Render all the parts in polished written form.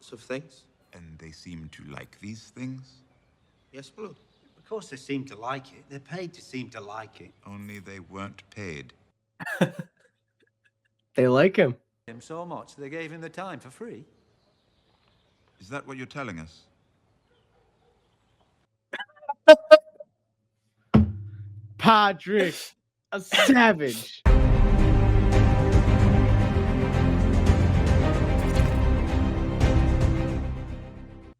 lots of things. And they seem to like these things? Yes, Blood. Of course they seem to like it. They're paid to seem to like it. Only they weren't paid. They like him. Him so much they gave him the time for free. Is that what you're telling us? Podrick, a savage.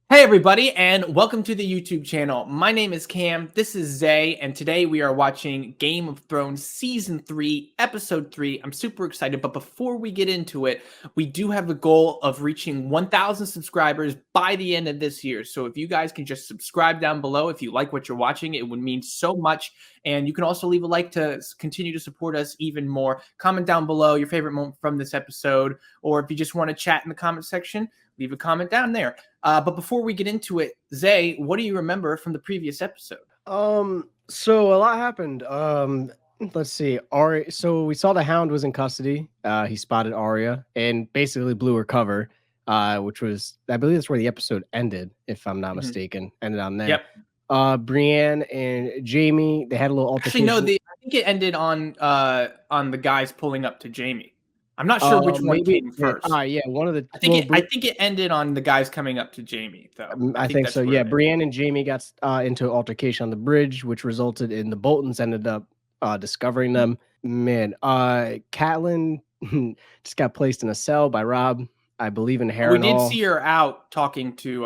Hey everybody, and welcome to the YouTube channel. My name is Cam, this is Zay, and today we are watching Game of Thrones Season 3, Episode 3. I'm super excited, but before we get into it, we do have a goal of reaching 1,000 subscribers by the end of this year. So if you guys can just subscribe down below if you like what you're watching, it would mean so much. And you can also leave a like to continue to support us even more. Comment down below your favorite moment from this episode, or if you just want to chat in the comment section, leave a comment down there. But before we get into it, Zay, what do you remember from the previous episode? So a lot happened. Let's see. Arya. So we saw the Hound was in custody. He spotted Arya and basically blew her cover, which was, I believe that's where the episode ended, if I'm not mistaken. Ended on there. Yep. Brienne and Jamie, they had a little altercation. Actually, no, I think it ended on the guys pulling up to Jamie. I'm not sure which one came first. Yeah, one of the. I think it ended on the guys coming up to Jamie, though. I think so. Yeah, Brienne and Jamie got into an altercation on the bridge, which resulted in the Boltons ended up discovering them. Man, Catelyn just got placed in a cell by Robb. I believe in Harrenhal. We did see her out talking to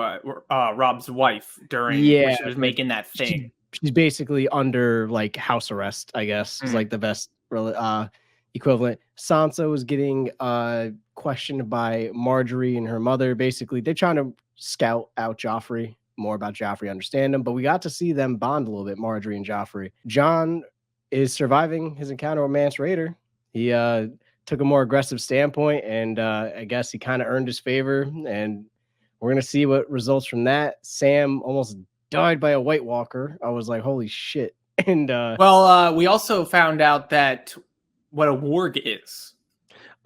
Robb's wife during when she was making that thing. She's basically under like house arrest, I guess. Is like the best equivalent. Sansa was getting questioned by Marjorie and her mother. Basically, they're trying to scout out Joffrey, more about Joffrey, understand him. But we got to see them bond a little bit, Marjorie and Joffrey. Jon is surviving his encounter with Mance Rayder. He took a more aggressive standpoint, and I guess he kind of earned his favor. And we're going to see what results from that. Sam almost died by a White Walker. I was like, holy shit. And we also found out that what a warg is.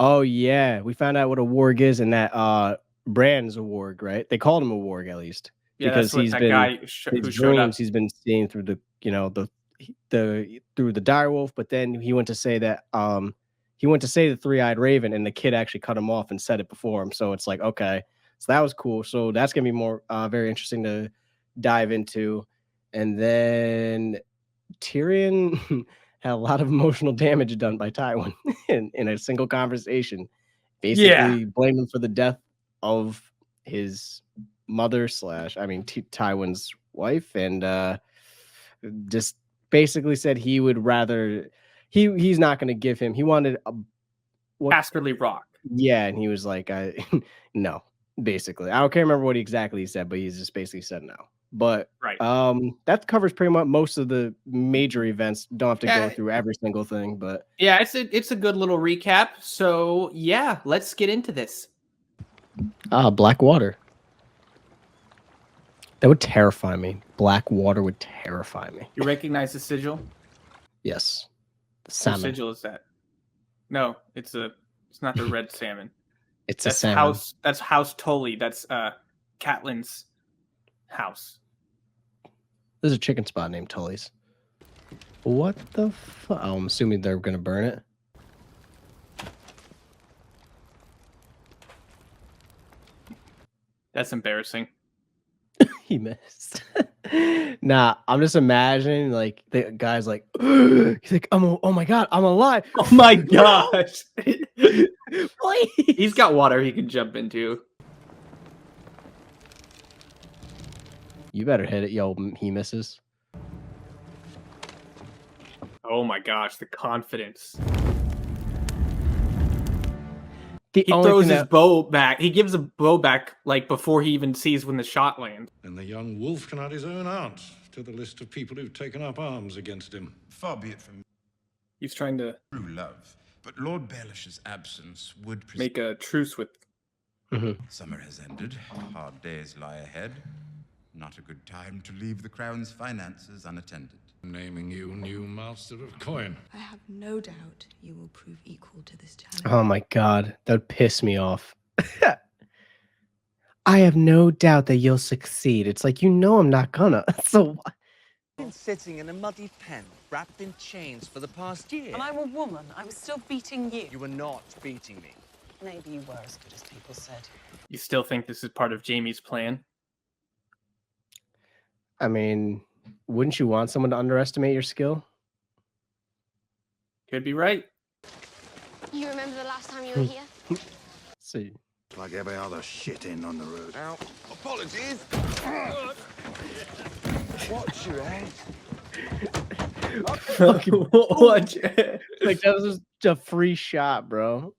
Oh yeah, we found out what a warg is, and that Bran's a warg, right? They called him a warg at least, because he's been his dreams he's been seeing through the through the direwolf. But then he went to say that the three-eyed raven, and the kid actually cut him off and said it before him. So it's like, okay, so that was cool. So that's gonna be more very interesting to dive into. And then Tyrion had a lot of emotional damage done by Tywin in a single conversation. Basically, blamed him for the death of his mother / Tywin's wife, and just basically said he would rather he's not going to give him. He wanted a Casterly Rock. Yeah, and he was like, no. Basically, I can't remember what exactly he said, but he's just basically said no. But that covers pretty much most of the major events. Don't have to go through every single thing, but yeah, it's a good little recap. So yeah, let's get into this. Black water. That would terrify me. Black water would terrify me. You recognize the sigil? Yes. The salmon. What sigil is that? No, it's not the red salmon. That's a salmon. That's House Tully. That's Catelyn's house. There's a chicken spot named Tully's. What the fuck? Oh, I'm assuming they're gonna burn it. That's embarrassing. He missed. Nah, I'm just imagining like the guy's like, he's like, oh my god, I'm alive. Oh my gosh. He's got water he can jump into. You better hit it, yo. He misses. Oh my gosh, the confidence. He throws his bow back. He gives a bow back like before he even sees when the shot lands. And the young wolf can add his own aunt to the list of people who've taken up arms against him. Far be it from me. He's trying to true love, but Lord Baelish's absence would make a truce with. Summer has ended. Hard days lie ahead. Not a good time to leave the crown's finances unattended. Naming you new master of coin. I have no doubt you will prove equal to this challenge. Oh my god, that would piss me off. I have no doubt that you'll succeed. It's like, you know I'm not gonna. So I've been sitting in a muddy pen, wrapped in chains for the past year. And I'm a woman. I was still beating you. You were not beating me. Maybe you were as good as people said. You still think this is part of Jamie's plan? I mean, wouldn't you want someone to underestimate your skill? Could be right. You remember the last time you were here? Let's see. Like every other shit in on the road. Ow. Apologies. Watch your head. What? Like, that was just a free shot, bro.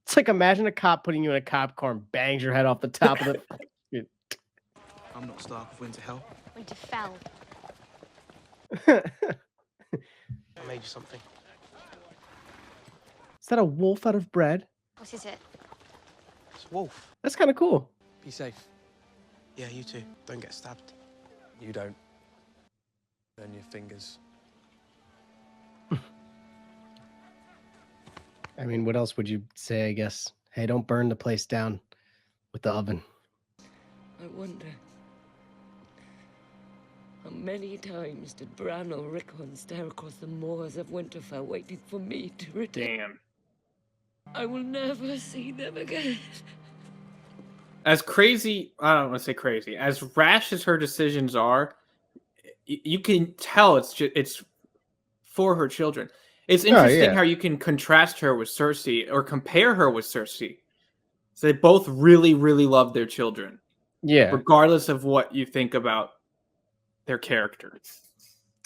It's like, imagine a cop putting you in a cop car and bangs your head off the top of the. I'm not Stark of Winterfell. Winterfell. I made you something. Is that a wolf out of bread? What is it? It's a wolf. That's kind of cool. Be safe. Yeah, you too. Don't get stabbed. You don't. Burn your fingers. I mean, what else would you say, I guess? Hey, don't burn the place down with the oven. I wonder how many times did Bran or Rickon stare across the moors of Winterfell waiting for me to return? Damn. I will never see them again. As crazy, I don't want to say crazy, as rash as her decisions are, you can tell it's for her children. It's interesting how you can contrast her with Cersei or compare her with Cersei. So they both really, really love their children. Yeah. Regardless of what you think about their character.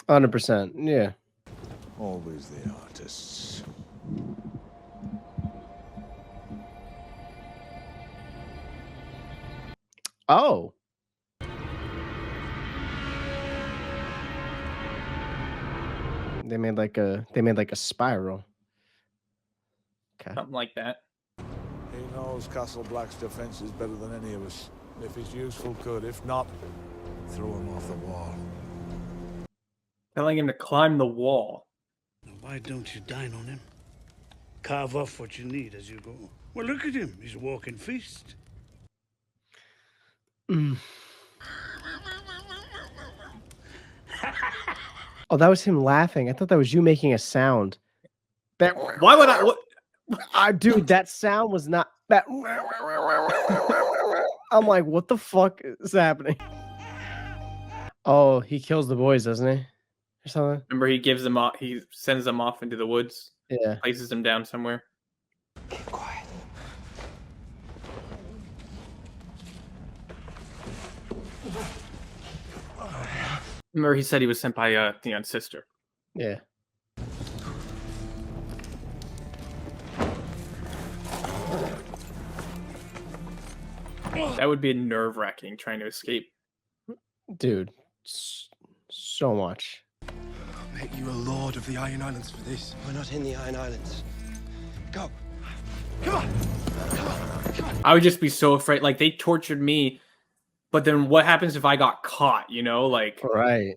100%. Yeah. Always the artists. Oh. They made like a spiral. Okay. Something like that. He knows Castle Black's defenses better than any of us. If he's useful, good. If not, throw him off the wall. Telling him to climb the wall. Why don't you dine on him? Carve off what you need as you go. Well, look at him. He's a walking feast. Mm. Oh, that was him laughing. I thought that was you making a sound. That. Why would I? What? Dude, that sound was not that. I'm like, what the fuck is happening? Oh, he kills the boys, doesn't he? Or something. Remember, he gives them off. He sends them off into the woods. Yeah. Places them down somewhere. Keep quiet. Remember, he said he was sent by Theon's sister. Yeah. That would be nerve-wracking trying to escape. Dude, so much. I'll make you a lord of the Iron Islands for this. We're not in the Iron Islands. Go. Come on. Come on. Come on. I would just be so afraid. Like, they tortured me, but then what happens if I got caught, you know? Like, Right.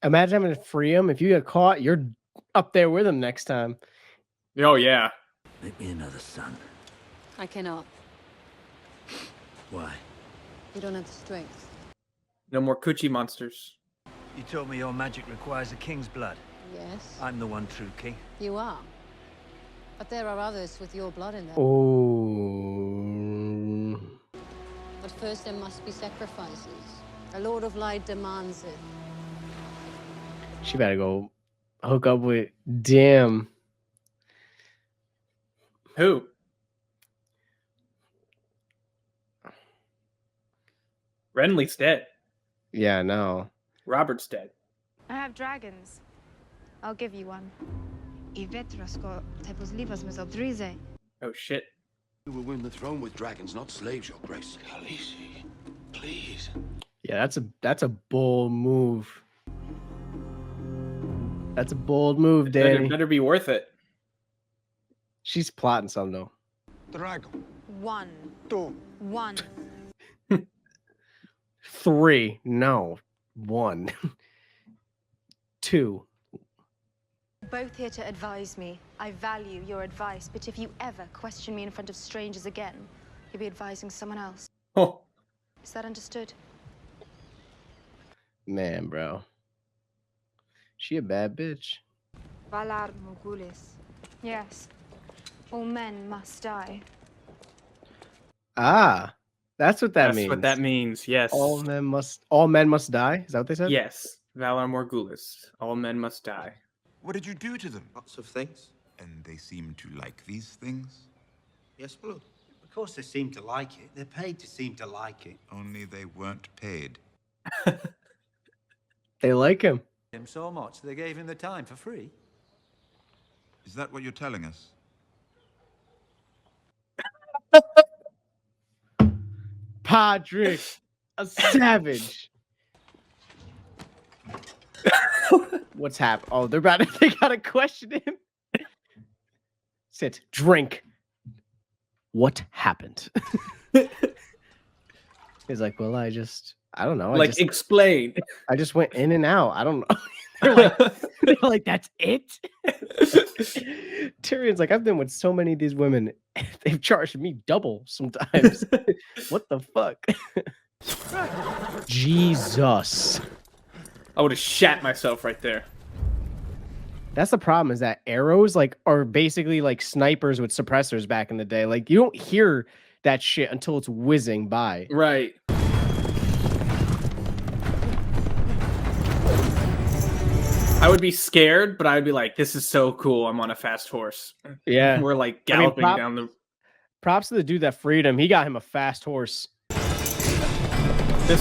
Imagine having to free him. If you get caught, you're up there with him next time. Oh, yeah. Make me another son. I cannot. Why? You don't have the strength. No more coochie monsters. You told me your magic requires a king's blood. Yes, I'm the one true king. you are. But there are others with your blood in them. Oh. But first there must be sacrifices. A Lord of Light demands it. She better go hook up with Dim. Who? Renly's dead. Yeah, I know. Robert's dead. I have dragons. I'll give you one. Oh, shit. You will win the throne with dragons, not slaves, your grace. Khaleesi, please. Yeah, that's a bold move. That's a bold move, Danny. It better be worth it. She's plotting something, though. Dragon. 1, 2. 1. 3. No. 1. 2. Both here to advise me. I value your advice, but if you ever question me in front of strangers again, you'll be advising someone else. Oh. Is that understood? Man, bro. She a bad bitch. Valar Morghulis. Yes. All men must die. Ah, that's what that That's means. what that means. Yes. All men must die. Is that what they said? Yes. Valar Morghulis. All men must die. What did you do to them? Lots of things. And they seem to like these things? Yes, my lord. Of course they seem to like it. They're paid to seem to like it. Only they weren't paid. They like him. Him so much they gave him the time for free. Is that what you're telling us? Podrick, a savage. What's happened? Oh, they gotta question him. Sit, drink. What happened? He's like, well, I don't know. Explain. I just went in and out. I don't know. they're like, that's it? Tyrion's like, I've been with so many of these women. They've charged me double sometimes. What the fuck? Jesus. I would have shat myself right there. That's the problem, is that arrows are basically like snipers with suppressors back in the day. Like, you don't hear that shit until it's whizzing by. Right. I would be scared, but I would be like, this is so cool. I'm on a fast horse. Yeah. We're like galloping down the... Props to the dude that freed him. He got him a fast horse. This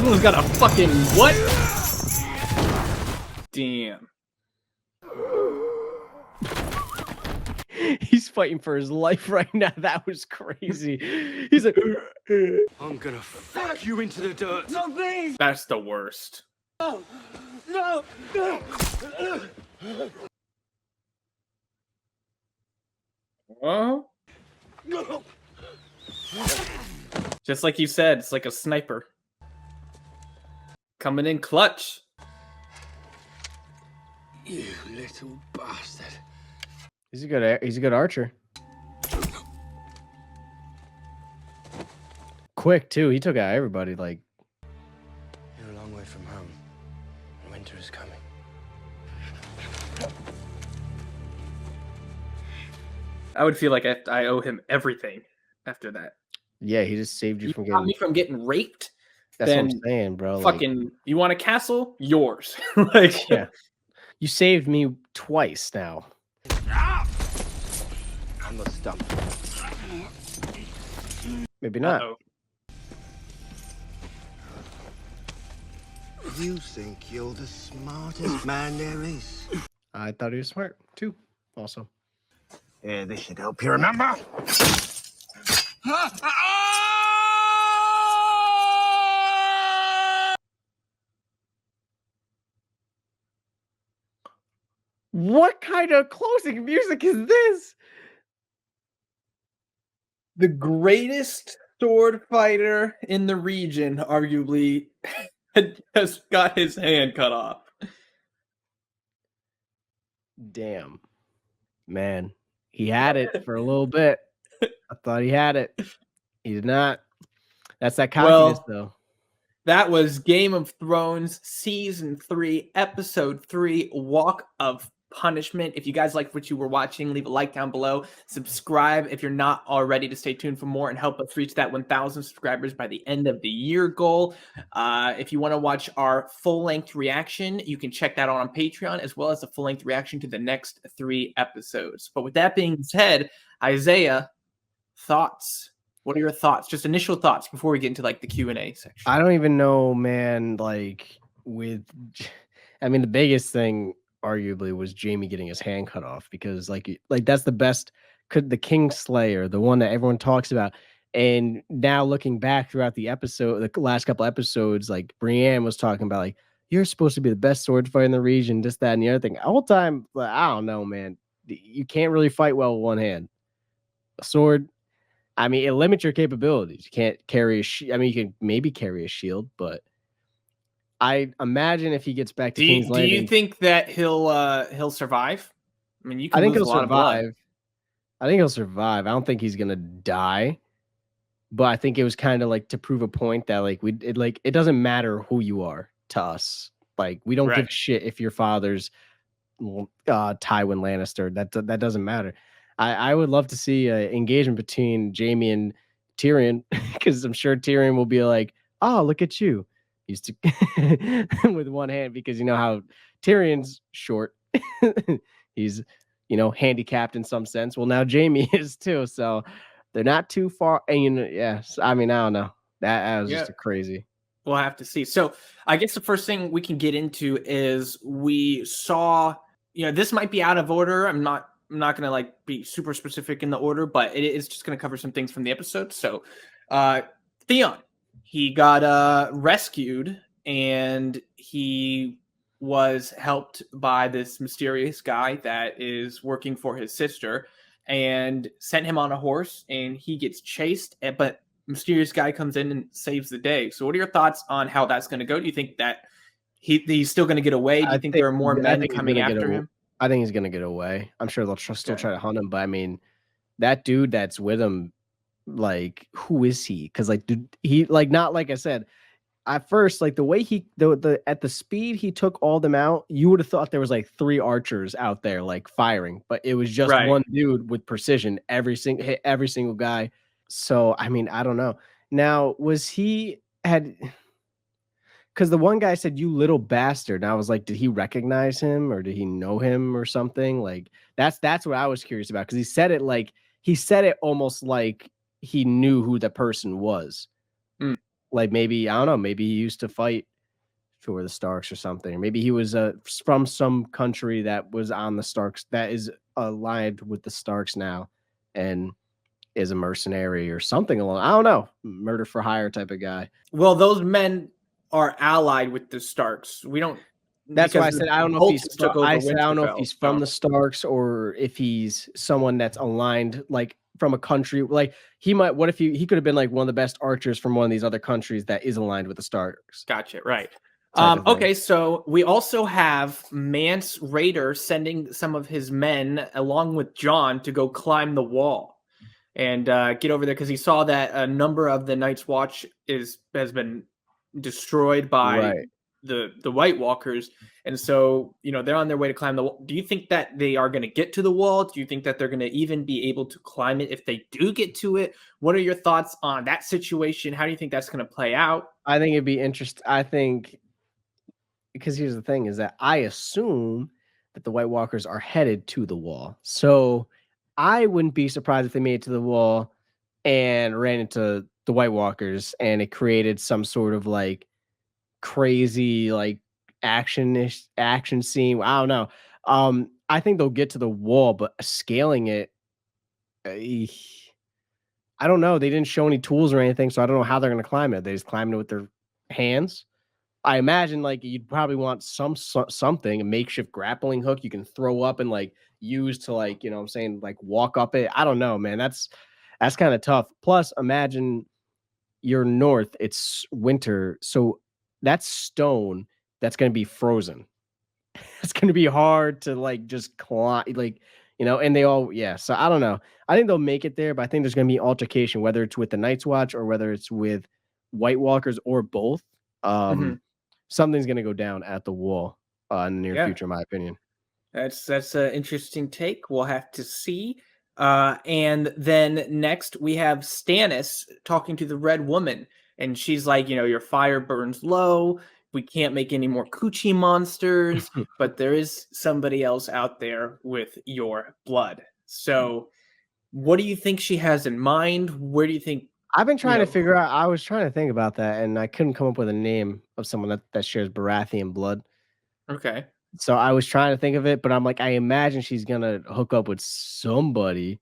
one's got a fucking what? Damn. He's fighting for his life right now. That was crazy. He's like, I'm gonna fuck you into the dirt. No, please. That's the worst. No. No. Well, just like you said, it's like a sniper coming in clutch. You little bastard. He's a good archer. Quick too. He took out everybody. Like, you're a long way from home. Winter is coming. I would feel like I owe him everything after that. yeah, he just saved you from Stop me from getting raped. That's what then I'm saying, bro. Fucking, you want a castle? Yours. Like, yeah. You saved me twice now. I'm the stump. Maybe not. Uh-oh. You think you're the smartest man there is? I thought he was smart too. Also. Yeah, this should help you remember. What kind of closing music is this? The greatest sword fighter in the region, arguably, has got his hand cut off. Damn. Man, he had it for a little bit. I thought he had it. He did not. That's that cockiness, though. That was Game of Thrones Season 3, Episode 3, Walk of Punishment. If you guys liked what you were watching, leave a like down below. Subscribe if you're not already to stay tuned for more and help us reach that 1,000 subscribers by the end of the year goal. If you want to watch our full-length reaction, you can check that out on Patreon, as well as the full-length reaction to the next 3 episodes. But with that being said, Isaiah, thoughts? What are your thoughts? Just initial thoughts before we get into like the Q&A section. I don't even know, man. Like, the biggest thing arguably was Jamie getting his hand cut off, because like that's the best, the King Slayer, the one that everyone talks about. And now looking back throughout the episode, the last couple episodes, like Brienne was talking about, like, you're supposed to be the best sword fighter in the region, this, that, and the other thing. All time, I don't know, man. You can't really fight well with one hand. A sword, it limits your capabilities. You can't carry a shield. You can maybe carry a shield, but I imagine if he gets back to King's Landing, do you think that he'll survive? You can I think lose he'll a lot of blood. survive. I think he'll survive. I don't think he's gonna die. but I think it was kind of like to prove a point that like it doesn't matter who you are to us. Like we don't give a shit if your father's Tywin Lannister. That doesn't matter. I would love to see an engagement between Jaime and Tyrion because I'm sure Tyrion will be like, "Oh, look at you." Used to with one hand because you know how Tyrion's short. He's handicapped in some sense. Well, now Jaime is too. So they're not too far. And yes, I mean, I don't know. That was just a crazy. We'll have to see. So I guess the first thing we can get into is we saw, this might be out of order. I'm not going to like be super specific in the order, but it is just going to cover some things from the episode. So Theon, he got rescued and he was helped by this mysterious guy that is working for his sister and sent him on a horse, and he gets chased, but mysterious guy comes in and saves the day. So what are your thoughts on how that's going to go? Do you think that he's still going to get away? Do you think there are more men coming after him? I think he's going to get away. I'm sure they'll still try to hunt him, but I mean, that dude that's with him, like, who is he? Because like, dude, he like not like I said at first, like the way at the speed he took all them out, you would have thought there was like 3 archers out there like firing, but it was just one dude with precision hit every single guy. So I mean, I don't know. Now because the one guy said, "You little bastard," and I was like, did he recognize him or did he know him or something? Like that's what I was curious about because he said it almost like he knew who the person was. Like maybe, I don't know, maybe he used to fight for the Starks or something. Or maybe he was from some country that was on the Starks, that is aligned with the Starks now and is a mercenary or something along. I don't know. Murder for hire type of guy. Well, those men are allied with the Starks. We don't. That's why I said I don't know if he's. I don't know if he's from the Starks or if he's someone that's aligned like from a country. Like he might. What if he could have been like one of the best archers from one of these other countries that is aligned with the Starks? Gotcha. Right. Okay, so we also have Mance Rayder sending some of his men along with Jon to go climb the wall and get over there because he saw that a number of the Night's Watch has been destroyed by the White Walkers, and so they're on their way to climb the wall. Do you think that they are going to get to the wall? Do you think that they're going to even be able to climb it if they do get to it? What are your thoughts on that situation? How do you think that's going to play out? I think it'd be interesting. I think because here's the thing: is that I assume that the White Walkers are headed to the wall, so I wouldn't be surprised if they made it to the wall and ran into the White Walkers, and it created some sort of like crazy like action scene. I don't know. I think they'll get to the wall, but scaling it, I don't know. They didn't show any tools or anything, so I don't know how they're going to climb it. They just climbing it with their hands. I imagine like you'd probably want something, a makeshift grappling hook you can throw up and like use to like, what I'm saying, like walk up it. I don't know, man. That's kind of tough. Plus, imagine you're north, it's winter, so that's stone that's going to be frozen. It's going to be hard to like just climb, like, and they all, so I don't know. I think they'll make it there, but I think there's going to be altercation, whether it's with the Night's Watch or whether it's with White Walkers or both. Something's going to go down at the wall in the near future, in my opinion. That's an interesting take. We'll have to see. And then next we have Stannis talking to the Red Woman, and she's like, your fire burns low. We can't make any more coochie monsters, but there is somebody else out there with your blood. So what do you think she has in mind? Where do you think? I've been trying to figure out. I was trying to think about that, and I couldn't come up with a name of someone that shares Baratheon blood. Okay. So I was trying to think of it, but I'm like, I imagine she's gonna hook up with somebody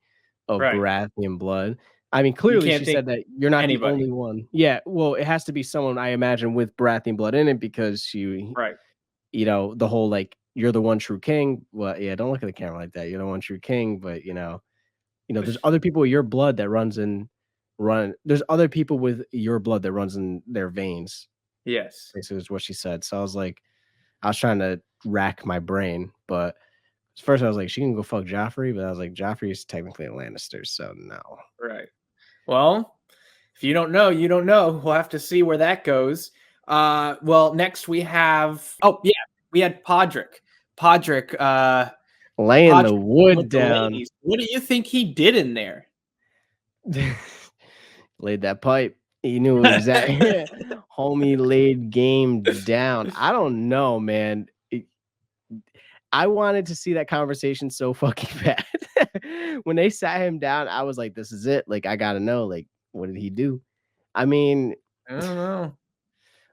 of Baratheon blood. I mean, clearly she said that you're not the only one. Yeah, well, it has to be someone I imagine with Baratheon blood in it because she, the whole like you're the one true king. Well, yeah, don't look at the camera like that. You're the one true king, but there's other people with your blood that There's other people with your blood that runs in their veins. Yes, basically is what she said. So I was like, I was trying to rack my brain, but first I was like, she can go fuck Joffrey, but I was like, Joffrey is technically a Lannister, so no. Right. Well, If you don't know, you don't know. We'll have to see where that goes. Well, next we have. Oh yeah, we had Podrick. Podrick. Laying the Podrick wood with the down. ladies. What do you think he did in there? Laid that pipe. He knew exactly. Homie laid game down. I don't know, man. I wanted to see that conversation so fucking bad. When they sat him down, I was like, this is it. Like, I gotta know. Like, what did he do? I mean, I don't know.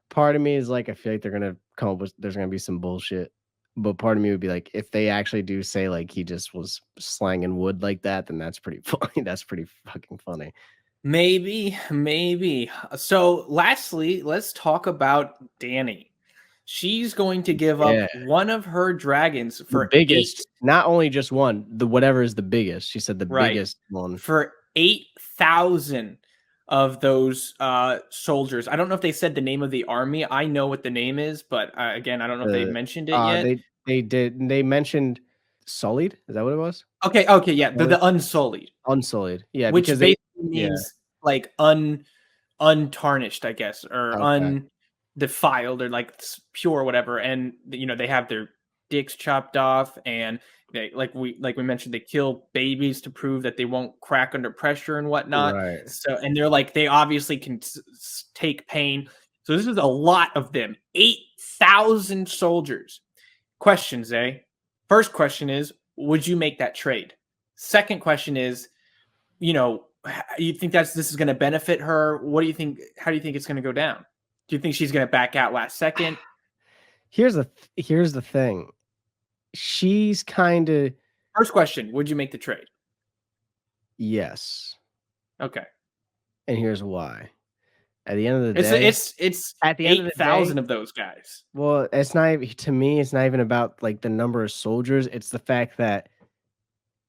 part of me is like, I feel like they're gonna come up with there's gonna be some bullshit. But part of me would be like, if they actually do say like he just was slanging wood like that, then that's pretty funny. That's pretty fucking funny. Maybe. So, lastly, let's talk about Dany. She's going to give Yeah. up one of her dragons The for biggest, not only just one, the whatever is the biggest. She said the biggest one. For 8,000 of those soldiers. I don't know if they said the name of the army. I know what the name is, but again, I don't know if they mentioned it yet. They did. They mentioned Sullied. Is that what it was? Okay, yeah, the Unsullied. Unsullied, yeah, Which because basically means like untarnished, I guess, or undefiled, or like pure, or whatever. And you know, they have their dicks chopped off, and they like we mentioned, they kill babies to prove that they won't crack under pressure and whatnot. Right. So, and they're like, they obviously can take pain. So this is a lot of them. 8,000 soldiers. Questions, eh? First question is, would you make that trade? Second question is, you know, you think this is going to benefit her? What do you think? How do you think it's going to go down? Do you think she's going to back out last second? Here's the thing. She's kind of. First question: would you make the trade? Yes. Okay. And here's why. At the end of the day, it's at the end of the 8,000 day, of those guys. Well, it's not, to me, it's not even about like the number of soldiers. It's the fact that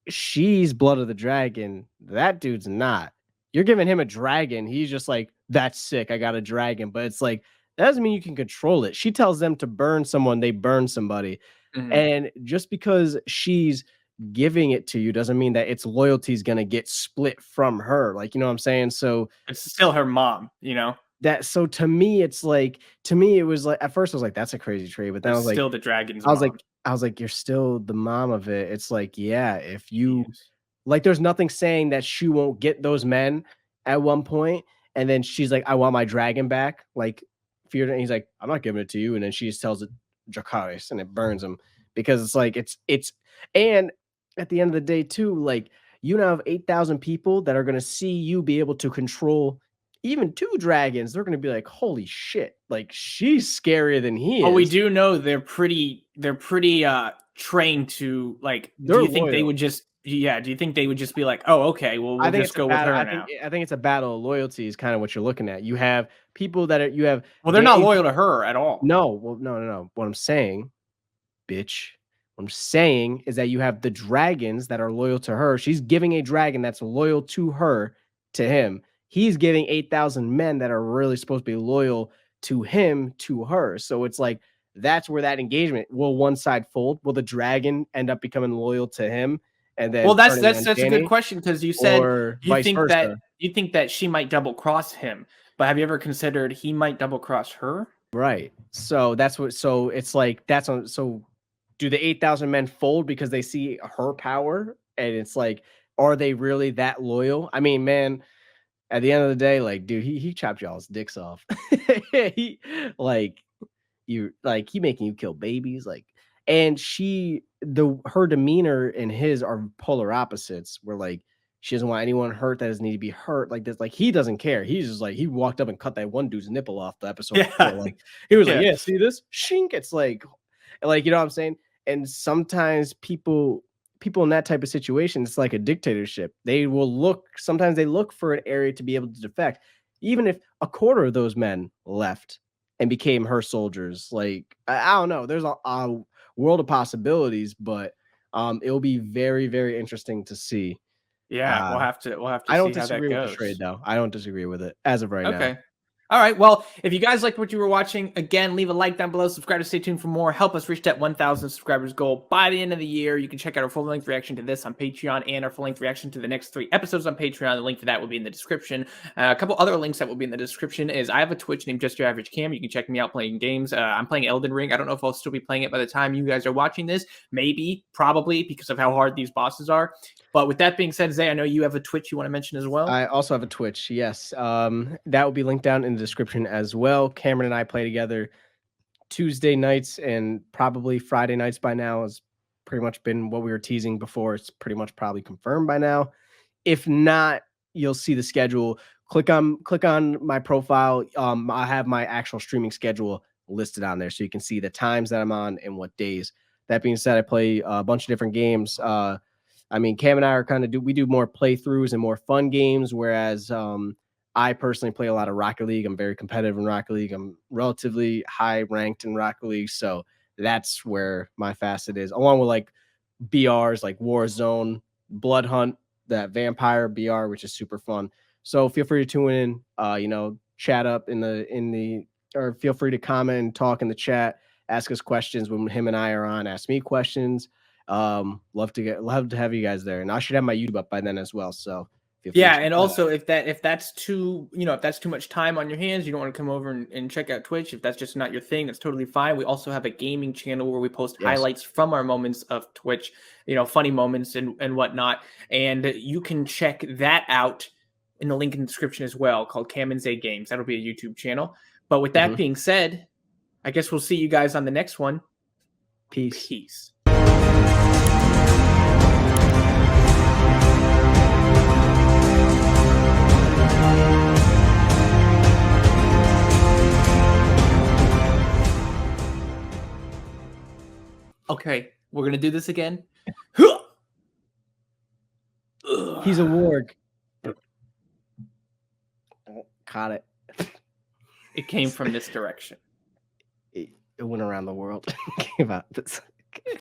she's blood of the dragon. That dude's not. You're giving him a dragon. He's just like, that's sick. I got a dragon. But it's like, that doesn't mean you can control it. She tells them to burn someone, they burn somebody. And just because she's giving it to you doesn't mean that its loyalty is going to get split from her. Like, you know what I'm saying? So it's still her mom, you know? So to me, it's like, it was like, at first I was like, that's a crazy trade. But then I was like, still the dragon's I was mom. like, you're still the mom of it. It's like, yeah, if you like, there's nothing saying that she won't get those men at one point. And then she's like, I want my dragon back. Like, feared, and he's like, I'm not giving it to you. And then she just tells it Dracarys, and it burns him, because it's like, and at the end of the day too, like, you now have 8,000 people that are going to see you be able to control even 2 dragons. They're going to be like, holy shit, like, she's scarier than he is. Oh, we do know they're pretty trained to, like, do you think they would just, do you think they would just be like, oh, okay, well, we'll just go with her now? I think it's a battle of loyalty is kind of what you're looking at. You have people that are, well, they're not loyal to her at all. No, well, no. What I'm saying, bitch, what I'm saying is that you have the dragons that are loyal to her. She's giving a dragon that's loyal to her, to him. He's giving 8,000 men that are really supposed to be loyal to him, to her. So it's like, that's where that engagement, will one side fold? Will the dragon end up becoming loyal to him? And then, well, that's a good question, because you said you think that she might double cross him, but have you ever considered he might double cross her? Right. So that's what. So it's like, that's on. So do the 8,000 men fold because they see her power? And it's like, are they really that loyal? I mean, man, at the end of the day, like, dude, he chopped y'all's dicks off. He making you kill babies, like, and her demeanor and his are polar opposites, where like, she doesn't want anyone hurt that doesn't need to be hurt, like this. Like, he doesn't care. He's just like, he walked up and cut that one dude's nipple off the episode before. Like, he was like, yeah, see this? Shink. It's like, you know what I'm saying? And sometimes people in that type of situation, it's like a dictatorship. Sometimes they look for an area to be able to defect, even if a quarter of those men left and became her soldiers. Like, I don't know. There's a world of possibilities, but it'll be very, very interesting to see. Yeah, we'll have to. I don't see disagree how that with goes. the trade, though. I don't disagree with it as of right now. Okay. All right. Well, if you guys liked what you were watching, again, leave a like down below. Subscribe to stay tuned for more. Help us reach that 1,000 subscribers goal by the end of the year. You can check out our full-length reaction to this on Patreon and our full-length reaction to the next 3 episodes on Patreon. The link to that will be in the description. A couple other links that will be in the description is I have a Twitch named Just Your Average Cam. You can check me out playing games. I'm playing Elden Ring. I don't know if I'll still be playing it by the time you guys are watching this. Maybe, probably, because of how hard these bosses are. But with that being said, Zay, I know you have a Twitch you want to mention as well. I also have a Twitch. Yes. That will be linked down in the description as well. Cameron and I play together Tuesday nights and probably Friday nights by now. Has pretty much been what we were teasing before. It's pretty much probably confirmed by now. If not, you'll see the schedule. Click on my profile. I have my actual streaming schedule listed on there, so you can see the times that I'm on and what days. That being said, I play a bunch of different games. I mean, Cam and I are we do more playthroughs and more fun games, whereas I personally play a lot of Rocket League. I'm very competitive in Rocket League. I'm relatively high ranked in Rocket League, so that's where my facet is, along with like BRs like Warzone, Blood Hunt, that Vampire BR, which is super fun. So feel free to tune in, chat up or feel free to comment and talk in the chat, ask us questions when him and I are on, ask me questions. Love to have you guys there, and I should have my YouTube up by then as well. So yeah, and also if that's too much time on your hands, you don't want to come over and check out Twitch. If that's just not your thing, that's totally fine. We also have a gaming channel where we post highlights from our moments of Twitch, funny moments and whatnot, and you can check that out in the link in the description as well, called Cam&Zay Games. That'll be a YouTube channel. But with that being said, I guess we'll see you guys on the next one. Peace. Okay, we're going to do this again. He's a warg. Caught it. It came from this direction. It went around the world. Came out this.